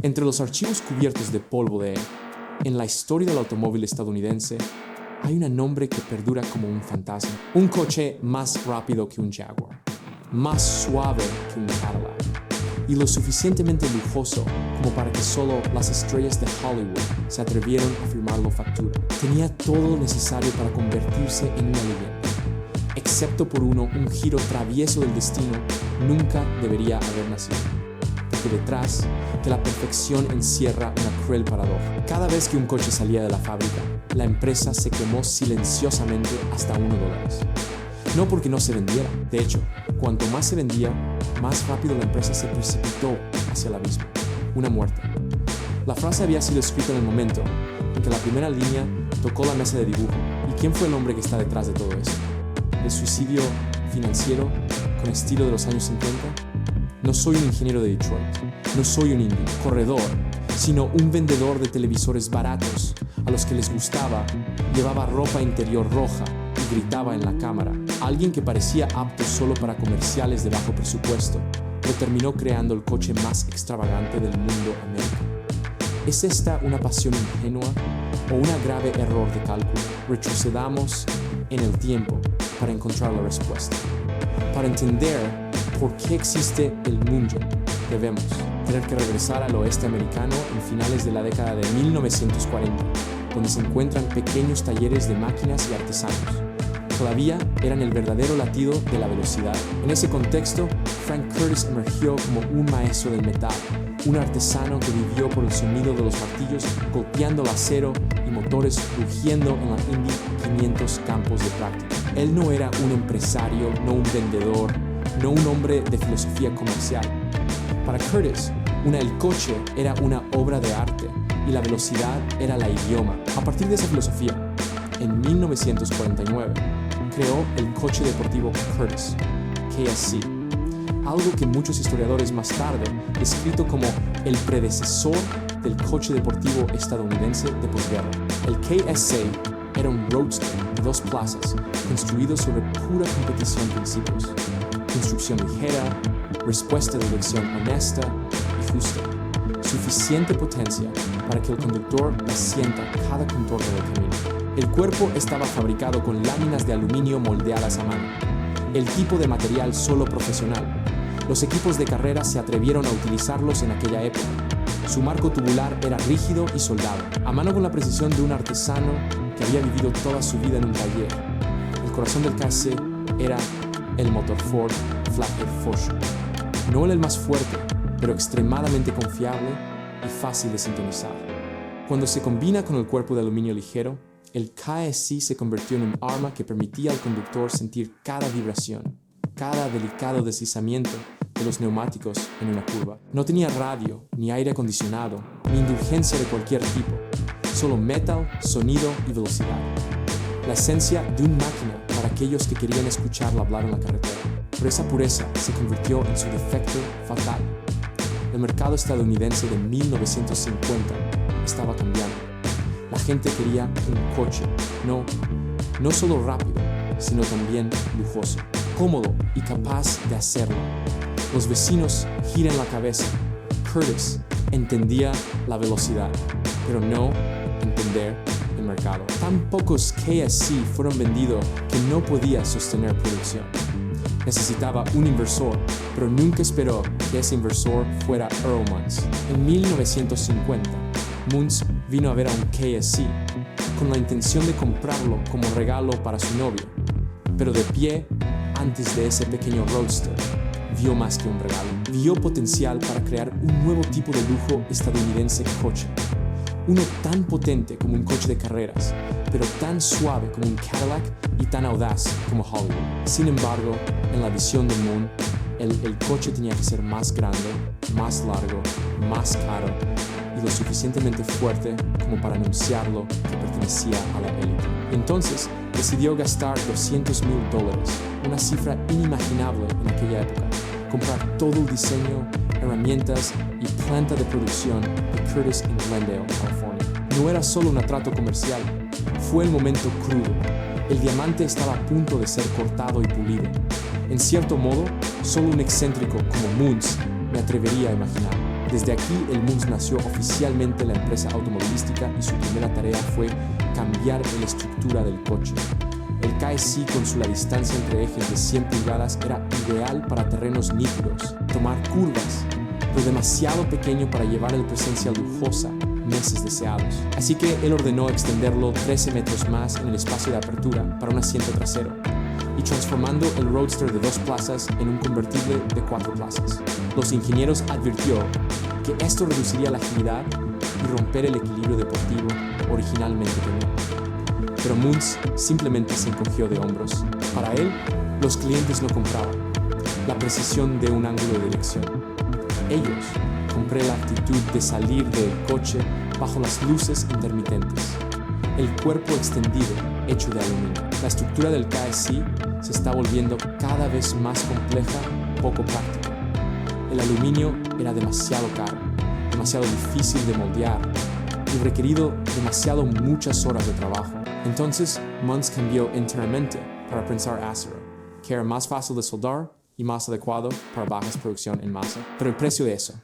Entre los archivos cubiertos de polvo en la historia del automóvil estadounidense, hay un nombre que perdura como un fantasma. Un coche más rápido que un Jaguar, más suave que un Cadillac, y lo suficientemente lujoso como para que solo las estrellas de Hollywood se atrevieron a firmarlo factura. Tenía todo lo necesario para convertirse en una leyenda. Excepto por un giro travieso del destino, nunca debería haber nacido. Porque detrás de la perfección encierra una cruel paradoja. Cada vez que un coche salía de la fábrica, la empresa se quemó silenciosamente hasta $1. No porque no se vendiera. De hecho, cuanto más se vendía, más rápido la empresa se precipitó hacia el abismo. Una muerte. La frase había sido escrita en el momento en que la primera línea tocó la mesa de dibujo. ¿Y quién fue el hombre que está detrás de todo esto? ¿El suicidio financiero con estilo de los años 50? No soy un ingeniero de Detroit, no soy un indie, corredor, sino un vendedor de televisores baratos a los que les gustaba, llevaba ropa interior roja y gritaba en la cámara. Alguien que parecía apto solo para comerciales de bajo presupuesto, pero terminó creando el coche más extravagante del mundo americano. ¿Es esta una pasión ingenua o un grave error de cálculo? Retrocedamos en el tiempo para encontrar la respuesta. Para entender por qué existe el Munchen, debemos tener que regresar al oeste americano en finales de la década de 1940, donde se encuentran pequeños talleres de máquinas y artesanos. Todavía eran el verdadero latido de la velocidad. En ese contexto, Frank Curtis emergió como un maestro del metal, un artesano que vivió por el sonido de los martillos golpeando el acero y motores rugiendo en la Indy 500 campos de práctica. Él no era un empresario, no un vendedor, no un hombre de filosofía comercial. Para Curtis, el coche era una obra de arte y la velocidad era la idioma. A partir de esa filosofía, en 1949, creó el coche deportivo Curtis, KSC, algo que muchos historiadores más tarde han descrito como el predecesor del coche deportivo estadounidense de posguerra. El KSC era un roadster de 2 plazas, construido sobre pura competición de principios. Construcción ligera, respuesta de dirección honesta y justa. Suficiente potencia para que el conductor la sienta cada contorno del camino. El cuerpo estaba fabricado con láminas de aluminio moldeadas a mano. El tipo de material solo profesional. Los equipos de carrera se atrevieron a utilizarlos en aquella época. Su marco tubular era rígido y soldado, a mano con la precisión de un artesano que había vivido toda su vida en un taller. El corazón del KSC era el motor Ford Flathead 4Short. No el más fuerte, pero extremadamente confiable y fácil de sintonizar. Cuando se combina con el cuerpo de aluminio ligero, el KSC se convirtió en un arma que permitía al conductor sentir cada vibración, cada delicado deslizamiento de los neumáticos en una curva. No tenía radio, ni aire acondicionado, ni indulgencia de cualquier tipo, solo metal, sonido y velocidad. La esencia de una máquina para aquellos que querían escucharla hablar en la carretera. Pero esa pureza se convirtió en su defecto fatal. El mercado estadounidense de 1950 estaba cambiando. La gente quería un coche, no solo rápido, sino también lujoso, cómodo y capaz de hacerlo. Los vecinos giran la cabeza. Curtis entendía la velocidad, pero no entender el mercado. Tan pocos KSC fueron vendidos que no podía sostener producción. Necesitaba un inversor, pero nunca esperó que ese inversor fuera Earl Muntz. En 1950, Muntz vino a ver a un KSC con la intención de comprarlo como regalo para su novio, pero de pie, antes de ese pequeño roadster, vio más que un regalo. Vio potencial para crear un nuevo tipo de lujo estadounidense coche. Uno tan potente como un coche de carreras, pero tan suave como un Cadillac y tan audaz como Hollywood. Sin embargo, en la visión de Moon, el coche tenía que ser más grande, más largo, más caro y lo suficientemente fuerte como para anunciarlo que pertenecía a la élite. Entonces, decidió gastar $200,000, una cifra inimaginable en aquella época, comprar todo el diseño, herramientas y planta de producción de Curtis en Glendale, California. No era solo un trato comercial, fue el momento crudo. El diamante estaba a punto de ser cortado y pulido. En cierto modo, solo un excéntrico como Muntz me atrevería a imaginar. Desde aquí, el Munz nació oficialmente la empresa automovilística y su primera tarea fue cambiar la estructura del coche. El KSI, con su la distancia entre ejes de 100 pulgadas, era ideal para terrenos nítidos, tomar curvas, pero demasiado pequeño para llevar en presencia lujosa meses deseados. Así que él ordenó extenderlo 13 metros más en el espacio de apertura para un asiento trasero y transformando el Roadster de 2 plazas en un convertible de 4 plazas. Los ingenieros advirtió que esto reduciría la agilidad y romper el equilibrio deportivo originalmente tenido. Pero Munz simplemente se encogió de hombros. Para él, los clientes no compraban la precisión de un ángulo de dirección. Ellos compré la actitud de salir del coche bajo las luces intermitentes. El cuerpo extendido, hecho de aluminio. La estructura del KSI se está volviendo cada vez más compleja, poco práctica. El aluminio era demasiado caro, demasiado difícil de moldear y requerido demasiado muchas horas de trabajo. Entonces, Munz cambió enteramente para prensar acero, que era más fácil de soldar y más adecuado para bajas producción en masa. Pero el precio de eso.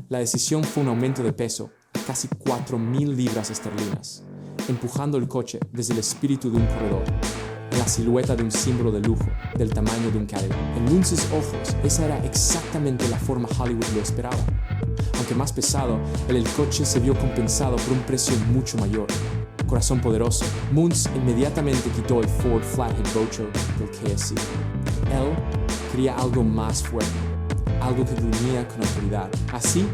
La decisión fue un aumento de peso a casi 4.000 libras esterlinas, empujando el coche desde el espíritu de un corredor, en la silueta de un símbolo de lujo, del tamaño de un Cadillac. En Munz's ojos, esa era exactamente la forma Hollywood lo esperaba. Aunque más pesado, el coche se vio compensado por un precio mucho mayor. Corazón poderoso, Munz inmediatamente quitó el Ford Flathead Bocho del KSI. Él quería algo más fuerte, algo que gruñía con autoridad. Así,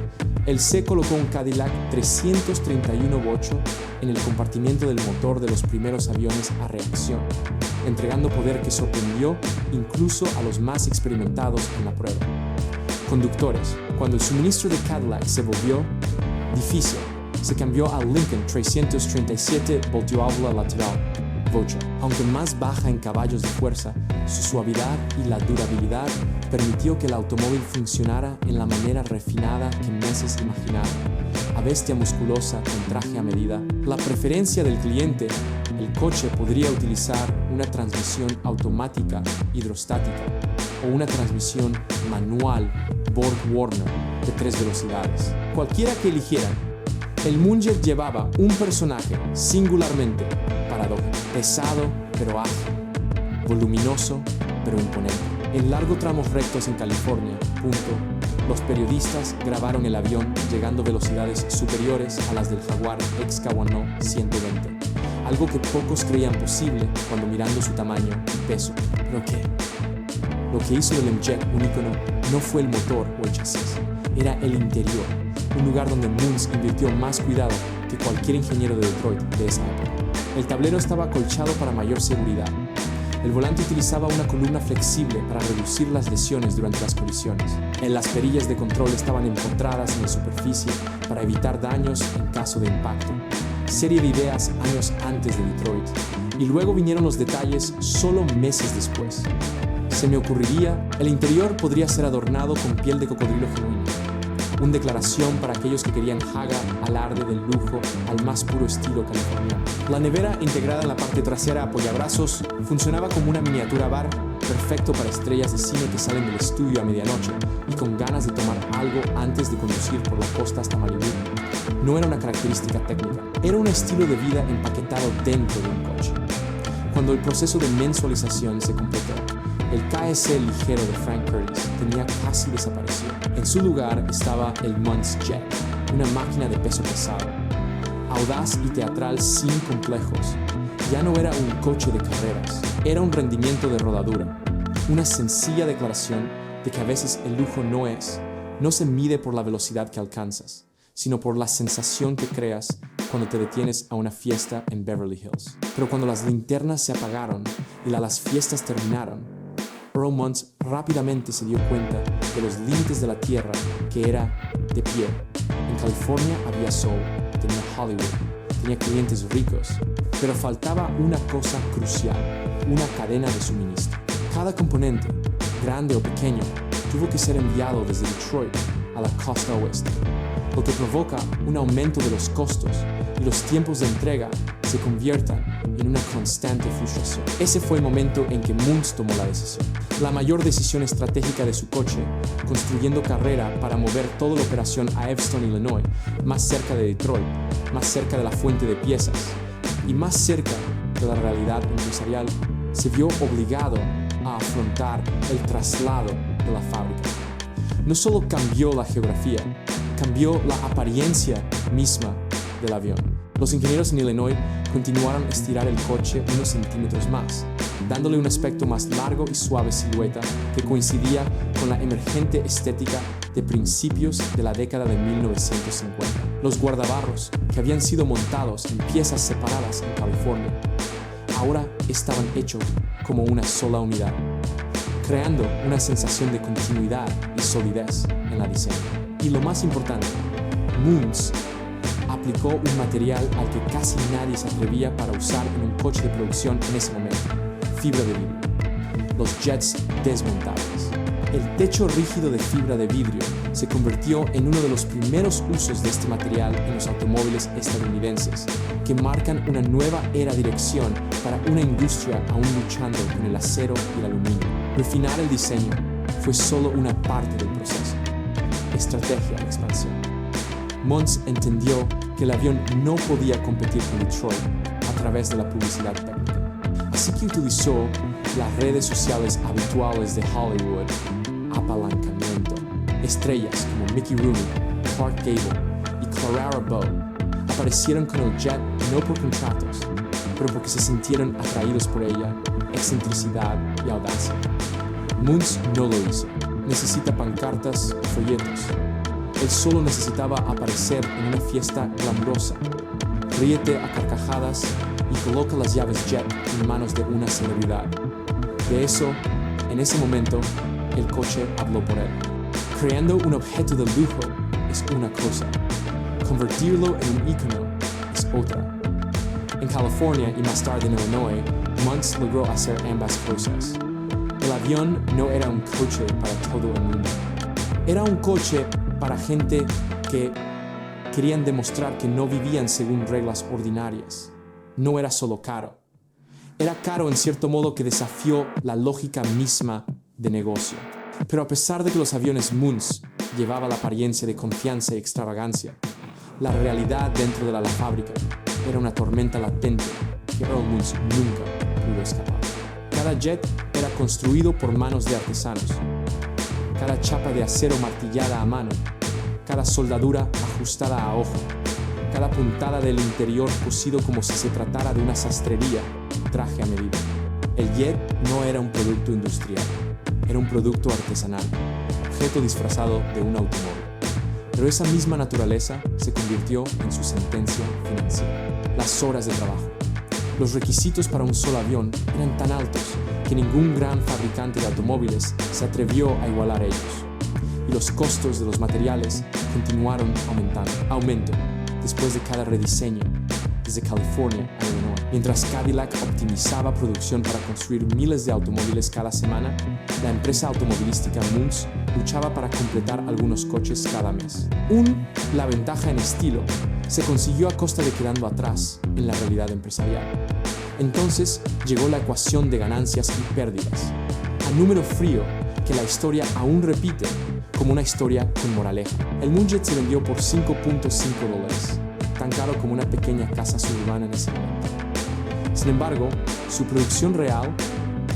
él se colocó un Cadillac 331 Bocho en el compartimiento del motor de los primeros aviones a reacción, entregando poder que sorprendió incluso a los más experimentados en la prueba. Conductores, cuando el suministro de Cadillac se volvió difícil, se cambió al Lincoln 337 voltioválvula lateral Bocho. Aunque más baja en caballos de fuerza, su suavidad y la durabilidad permitió que el automóvil funcionara en la manera refinada que meses imaginaron. A bestia musculosa con traje a medida, la preferencia del cliente, el coche podría utilizar una transmisión automática hidrostática o una transmisión manual Borg-Warner de 3 velocidades. Cualquiera que eligieran, el Munz llevaba un personaje singularmente paradójico, pesado pero ágil, voluminoso pero imponente. En largos tramos rectos en California, los periodistas grabaron el avión llegando a velocidades superiores a las del Jaguar XK1 120, algo que pocos creían posible cuando mirando su tamaño y peso. ¿Pero qué? Lo que hizo del M-Jet un ícono no fue el motor o el chasis, era el interior, un lugar donde Munz invirtió más cuidado que cualquier ingeniero de Detroit de esa época. El tablero estaba acolchado para mayor seguridad. El volante utilizaba una columna flexible para reducir las lesiones durante las colisiones. Las perillas de control estaban empotradas en la superficie para evitar daños en caso de impacto. Serie de ideas años antes de Detroit. Y luego vinieron los detalles solo meses después. Se me ocurriría, el interior podría ser adornado con piel de cocodrilo genuino. Una declaración para aquellos que querían Haga alarde del lujo al más puro estilo californiano. La nevera integrada en la parte trasera apoyabrazos funcionaba como una miniatura bar perfecto para estrellas de cine que salen del estudio a medianoche y con ganas de tomar algo antes de conducir por la costa hasta Malibu. No era una característica técnica, era un estilo de vida empaquetado dentro de un coche. Cuando el proceso de mensualización se completó, el KS ligero de Frank Curtis tenía casi desaparecido. En su lugar estaba el Munz Jet, una máquina de peso pesado, audaz y teatral sin complejos. Ya no era un coche de carreras, era un rendimiento de rodadura, una sencilla declaración de que a veces el lujo no se mide por la velocidad que alcanzas, sino por la sensación que creas cuando te detienes a una fiesta en Beverly Hills. Pero cuando las linternas se apagaron y las fiestas terminaron, Earl Munz rápidamente se dio cuenta de los límites de la tierra que era de pie. En California había sol, tenía Hollywood, tenía clientes ricos, pero faltaba una cosa crucial, una cadena de suministro. Cada componente, grande o pequeño, tuvo que ser enviado desde Detroit a la costa oeste. lo que provoca un aumento de los costos y los tiempos de entrega se conviertan en una constante frustración. Ese fue el momento en que Muntz tomó la decisión. La mayor decisión estratégica de su coche, construyendo carrera para mover toda la operación a Evanston, Illinois, más cerca de Detroit, más cerca de la fuente de piezas y más cerca de la realidad empresarial, se vio obligado a afrontar el traslado de la fábrica. No solo cambió la geografía, cambió la apariencia misma del avión. Los ingenieros en Illinois continuaron a estirar el coche unos centímetros más, dándole un aspecto más largo y suave silueta que coincidía con la emergente estética de principios de la década de 1950. Los guardabarros, que habían sido montados en piezas separadas en California, ahora estaban hechos como una sola unidad, creando una sensación de continuidad y solidez en la diseño. Y lo más importante, Muntz aplicó un material al que casi nadie se atrevía para usar en un coche de producción en ese momento: fibra de vidrio. Los jets desmontables. El techo rígido de fibra de vidrio se convirtió en uno de los primeros usos de este material en los automóviles estadounidenses, que marcan una nueva era de dirección para una industria aún luchando con el acero y el aluminio. Refinar el diseño fue solo una parte del proceso. Estrategia de expansión. Muntz entendió que el avión no podía competir con Detroit a través de la publicidad técnica. Así que utilizó las redes sociales habituales de Hollywood, apalancamiento. Estrellas como Mickey Rooney, Clark Gable y Clara Bow aparecieron con el jet no por contratos, pero porque se sintieron atraídos por ella, excentricidad y audacia. Muntz no lo hizo. Necesita pancartas y folletos. Él solo necesitaba aparecer en una fiesta glamurosa. Ríete a carcajadas y coloca las llaves jet en manos de una celebridad. De eso, en ese momento, el coche habló por él. Creando un objeto de lujo es una cosa. Convertirlo en un ícono es otra. En California y más tarde en Illinois, Muntz logró hacer ambas cosas. El avión no era un coche para todo el mundo. Era un coche para gente que querían demostrar que no vivían según reglas ordinarias. No era solo caro. Era caro en cierto modo que desafió la lógica misma de negocio. Pero a pesar de que los aviones Muntz llevaban la apariencia de confianza y extravagancia, la realidad dentro de la fábrica era una tormenta latente que Earl Muntz nunca pudo escapar. Cada jet era construido por manos de artesanos. Cada chapa de acero martillada a mano, cada soldadura ajustada a ojo, cada puntada del interior cosido como si se tratara de una sastrería, traje a medida. El jet no era un producto industrial, era un producto artesanal, objeto disfrazado de un automóvil. Pero esa misma naturaleza se convirtió en su sentencia financiera. Las horas de trabajo. Los requisitos para un solo avión eran tan altos que ningún gran fabricante de automóviles se atrevió a igualar a ellos. Y los costos de los materiales continuaron aumentando. Aumento después de cada rediseño, desde California a Illinois. Mientras Cadillac optimizaba producción para construir miles de automóviles cada semana, la empresa automovilística Muntz luchaba para completar algunos coches cada mes. La ventaja en estilo se consiguió a costa de quedando atrás en la realidad empresarial. Entonces llegó la ecuación de ganancias y pérdidas, a número frío que la historia aún repite como una historia con moraleja. El Muntz se vendió por $5.5, tan caro como una pequeña casa suburbana en ese momento. Sin embargo, su producción real,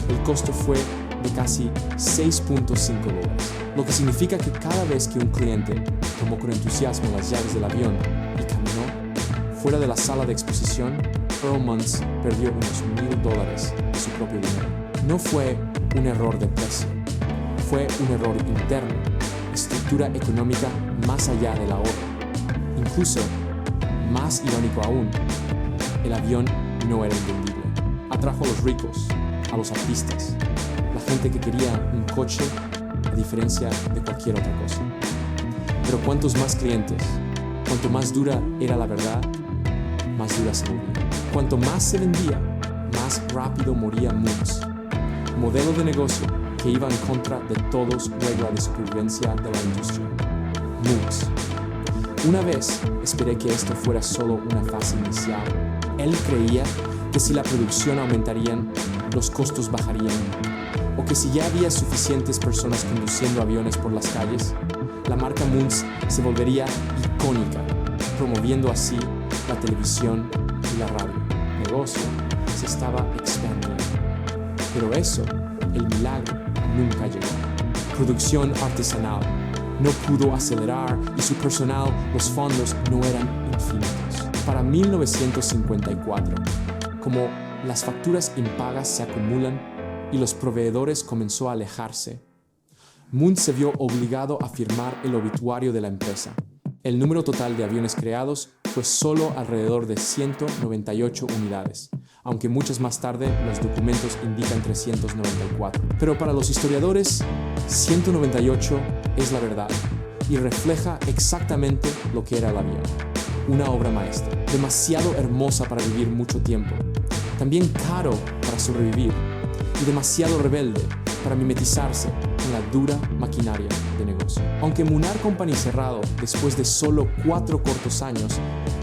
el costo fue de casi $6.5, lo que significa que cada vez que un cliente tomó con entusiasmo las llaves del avión y caminó fuera de la sala de exposición, Earl Muntz perdió unos $1,000 de su propio dinero. No fue un error de precio, fue un error interno, estructura económica más allá del ahorro. Incluso, más irónico aún, el avión no era invendible. Atrajo a los ricos, a los artistas, la gente que quería un coche a diferencia de cualquier otra cosa. Pero cuantos más clientes, cuanto más dura era la verdad, más dura se volvía. Cuanto más se vendía, más rápido moría Muntz. Modelo de negocio que iba en contra de todos regla de supervivencia de la industria. Muntz. Una vez esperé que esto fuera solo una fase inicial. Él creía que si la producción aumentaría, los costos bajarían, o que si ya había suficientes personas conduciendo aviones por las calles, la marca Munz se volvería icónica, promoviendo así la televisión y la radio. El negocio se estaba expandiendo. Pero eso, el milagro, nunca llegó. Producción artesanal no pudo acelerar y su personal, los fondos, no eran infinitos. Para 1954, como las facturas impagas se acumulan y los proveedores comenzó a alejarse, Munz se vio obligado a firmar el obituario de la empresa. El número total de aviones creados fue solo alrededor de 198 unidades, aunque muchas más tarde los documentos indican 394. Pero para los historiadores, 198 es la verdad y refleja exactamente lo que era el avión. Una obra maestra, demasiado hermosa para vivir mucho tiempo, también caro para sobrevivir y demasiado rebelde para mimetizarse con la dura maquinaria de negocio. Aunque Munar Company cerrado después de solo 4 cortos años,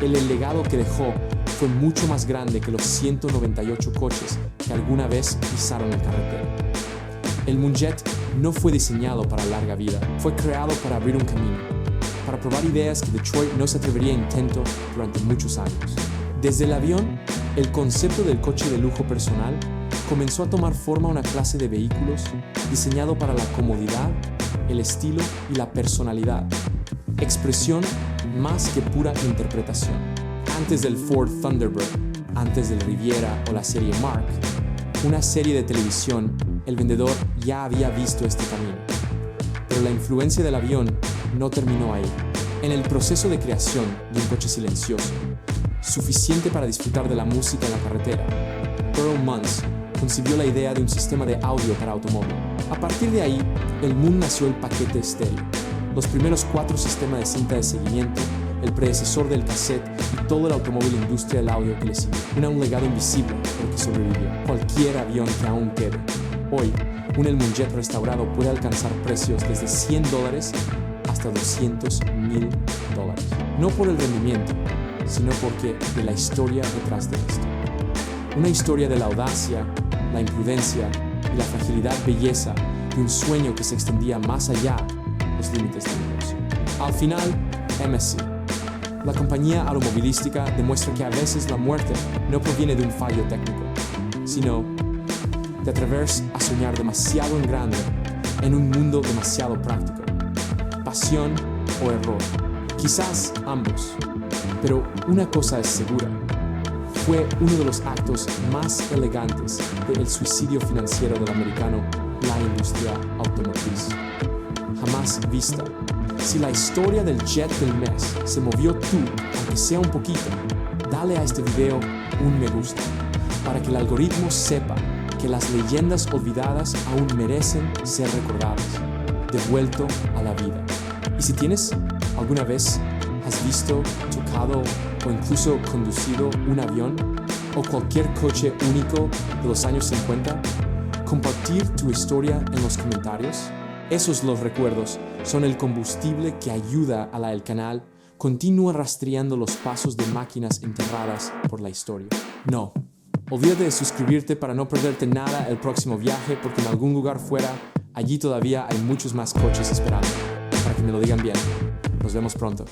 el legado que dejó fue mucho más grande que los 198 coches que alguna vez pisaron el carretero. El Munjet no fue diseñado para larga vida, fue creado para abrir un camino, para probar ideas que Detroit no se atrevería a intento durante muchos años. Desde el avión, el concepto del coche de lujo personal comenzó a tomar forma una clase de vehículos diseñado para la comodidad, el estilo y la personalidad, expresión más que pura interpretación. Antes del Ford Thunderbird, antes del Riviera o la serie Mark, una serie de televisión, el vendedor ya había visto este camino. Pero la influencia del avión no terminó ahí. En el proceso de creación de un coche silencioso, suficiente para disfrutar de la música en la carretera, Earl Munz concibió la idea de un sistema de audio para automóvil. A partir de ahí, el Munz nació el paquete estéreo, los primeros 4 sistemas de cinta de seguimiento, el predecesor del cassette y todo el automóvil industria del audio que le siguió. Un legado invisible, pero que sobrevivió. Cualquier avión que aún quede. Hoy, un El Munjet restaurado puede alcanzar precios desde $100 hasta $200,000. No por el rendimiento, sino porque de la historia detrás de esto. Una historia de la audacia, la imprudencia y la fragilidad belleza de un sueño que se extendía más allá de los límites del negocio. Al final, MSC, la compañía automovilística, demuestra que a veces la muerte no proviene de un fallo técnico, sino de atreverse a soñar demasiado en grande en un mundo demasiado práctico. Pasión o error, quizás ambos, pero una cosa es segura. Fue uno de los actos más elegantes del suicidio financiero del americano, la industria automotriz. Jamás vista. Si la historia del jet del mes se movió tú, aunque sea un poquito, dale a este video un me gusta, para que el algoritmo sepa que las leyendas olvidadas aún merecen ser recordadas, devuelto a la vida. Y si tienes alguna vez has visto, tocado o incluso conducido un avión o cualquier coche único de los años 50, compartir tu historia en los comentarios. Esos los recuerdos son el combustible que ayuda a el canal continúa rastreando los pasos de máquinas enterradas por la historia. No, olvídate de suscribirte para no perderte nada el próximo viaje, porque en algún lugar fuera, allí todavía hay muchos más coches esperando, para que me lo digan bien. Nos vemos pronto.